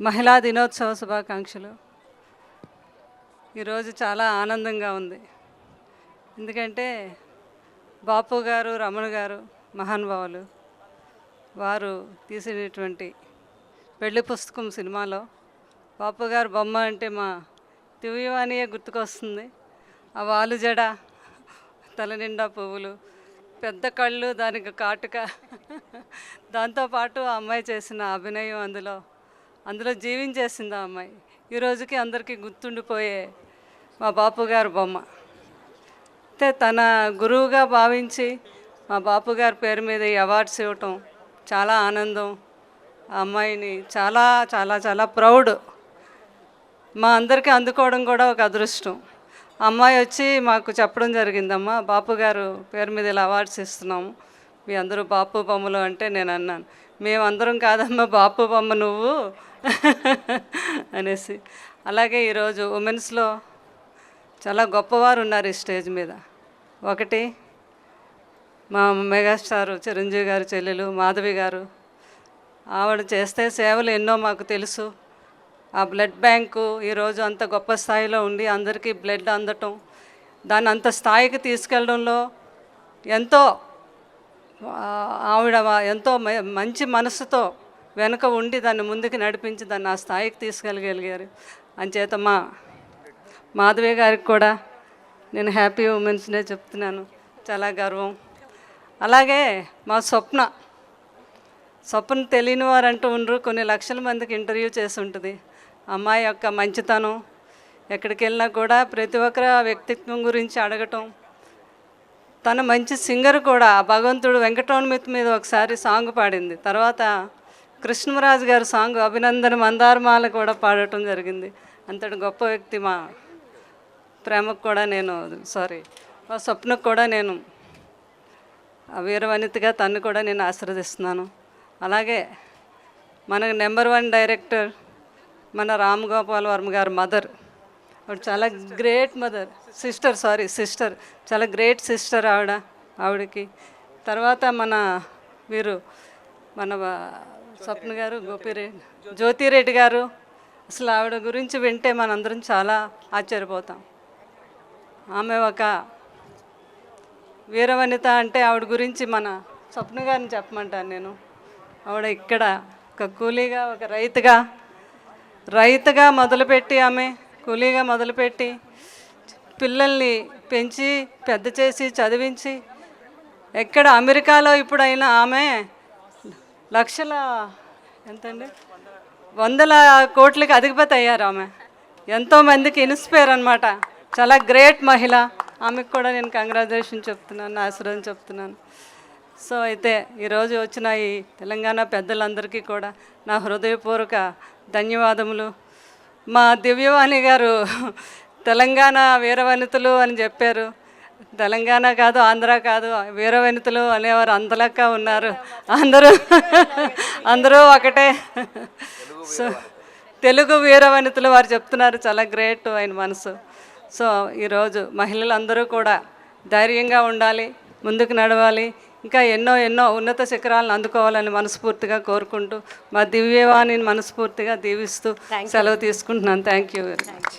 మహిళా దినోత్సవ శుభాకాంక్షలు. ఈరోజు చాలా ఆనందంగా ఉంది. ఎందుకంటే బాపు గారు, రమణ గారు మహానుభావులు. వారు తీసినటువంటి పెళ్లి పుస్తకం సినిమాలో బాపు గారు బొమ్మ అంటే మా దివ్యవాణియే గుర్తుకొస్తుంది. ఆ వాలు జడ, తల నిండా పువ్వులు, పెద్ద కళ్ళు, దానికి కాటుక, దాంతోపాటు ఆ అమ్మాయి చేసిన అభినయం అందులో జీవించేసింది ఆ అమ్మాయి. ఈ రోజుకి అందరికీ గుర్తుండిపోయే మా బాపు గారు బొమ్మ. అయితే తన గురువుగా భావించి మా బాపు గారి పేరు మీద ఈ అవార్డ్స్ ఇవ్వటం చాలా ఆనందం. ఆ అమ్మాయిని చాలా చాలా చాలా ప్రౌడ్. మా అందరికీ అందుకోవడం కూడా ఒక అదృష్టం. అమ్మాయి వచ్చి మాకు చెప్పడం జరిగిందమ్మా, బాపు గారు పేరు మీద ఇలా అవార్డ్స్ ఇస్తున్నాము, మీ అందరూ బాపు బొమ్మలు అంటే నేను అన్నాను, మేమందరం కాదమ్మా బాపు బొమ్మ నువ్వు అనేసి. అలాగే ఈరోజు ఉమెన్స్లో చాలా గొప్పవారు ఉన్నారు ఈ స్టేజ్ మీద. ఒకటి మా మెగాస్టార్ చిరంజీవి గారు చెల్లెలు మాధవి గారు. ఆవిడ చేస్తే సేవలు ఎన్నో మాకు తెలుసు. ఆ బ్లడ్ బ్యాంకు ఈరోజు అంత గొప్ప స్థాయిలో ఉండి అందరికీ బ్లడ్ అందటం, దాన్ని అంత స్థాయికి తీసుకెళ్ళడంలో ఎంతో ఆవిడ ఎంతో మంచి మనసుతో వెనుక ఉండి దాన్ని ముందుకు నడిపించి దాన్ని ఆ స్థాయికి తీసుకెళ్ళగలిగారు. అంచేత మా మాధవి గారికి కూడా నేను హ్యాపీ ఉమెన్స్ డే చెప్తున్నాను, చాలా గర్వం. అలాగే మా స్వప్న తెలియని వారు అంటూ ఉండరు, కొన్ని లక్షల మందికి ఇంటర్వ్యూ చేసి ఉంటుంది. అమ్మాయి యొక్క మంచితనం, ఎక్కడికి వెళ్ళినా కూడా ప్రతి ఒక్కరు ఆ వ్యక్తిత్వం గురించి అడగటం. తను మంచి సింగర్ కూడా. భగవంతుడు వెంకటరమణ మీద ఒకసారి సాంగ్ పాడింది. తర్వాత కృష్ణరాజు గారి సాంగ్ అభినందన మందారమాల కూడా పాడటం జరిగింది. అంతటి గొప్ప వ్యక్తి. మా ప్రేమకు కూడా మా స్వప్నకు కూడా నేను వీరవనితగా తను కూడా నేను ఆశీర్వదిస్తున్నాను. అలాగే మనకు నెంబర్ 1 డైరెక్టర్ మన రామ్ గోపాల్ వర్మ గారు మదర్. చాలా గ్రేట్ మదర్, సిస్టర్, చాలా గ్రేట్ సిస్టర్ ఆవిడకి. తర్వాత మన స్వప్న గారు, జ్యోతిరెడ్డి గారు. అసలు ఆవిడ గురించి వింటే మనందరం చాలా ఆశ్చర్యపోతాం. ఆమె ఒక వీరవనిత. అంటే ఆవిడ గురించి మన స్వప్న గారిని చెప్పమంటాను నేను. ఆవిడ ఇక్కడ ఒక కూలీగా, ఒక రైతుగా మొదలుపెట్టి, ఆమె కూలీగా మొదలుపెట్టి పిల్లల్ని పెంచి పెద్ద చేసి చదివించి, ఎక్కడ అమెరికాలో ఇప్పుడైనా ఆమె ఎంతండి 100 కోట్లకి అధిపతి అయ్యారు. ఆమె ఎంతోమందికి ఇన్స్పైర్ అనమాట. చాలా గ్రేట్ మహిళ. ఆమెకు కూడా నేను కంగ్రాచులేషన్ చెప్తున్నాను, ఆశీర్వాదం చెప్తున్నాను. సో అయితే ఈరోజు వచ్చిన ఈ తెలంగాణ పెద్దలందరికీ కూడా నా హృదయపూర్వక ధన్యవాదములు. మా దివ్యవాణి గారు తెలంగాణ వీరవనితలు అని చెప్పారు. తెలంగాణ కాదు, ఆంధ్ర కాదు, వీరవనితలు అనేవారు అంతలెక్క ఉన్నారు. అందరూ ఒకటే. సో తెలుగు వీరవనితలు వారు చెప్తున్నారు. చాలా గ్రేట్ ఆయన మనసు. సో ఈరోజు మహిళలందరూ కూడా ధైర్యంగా ఉండాలి, ముందుకు నడవాలి, ఇంకా ఎన్నో ఉన్నత శిఖరాలను అందుకోవాలని మనస్ఫూర్తిగా కోరుకుంటూ మా దివ్యవాణిని మనస్ఫూర్తిగా దీవిస్తూ సెలవు తీసుకుంటున్నాను. Thank you very much.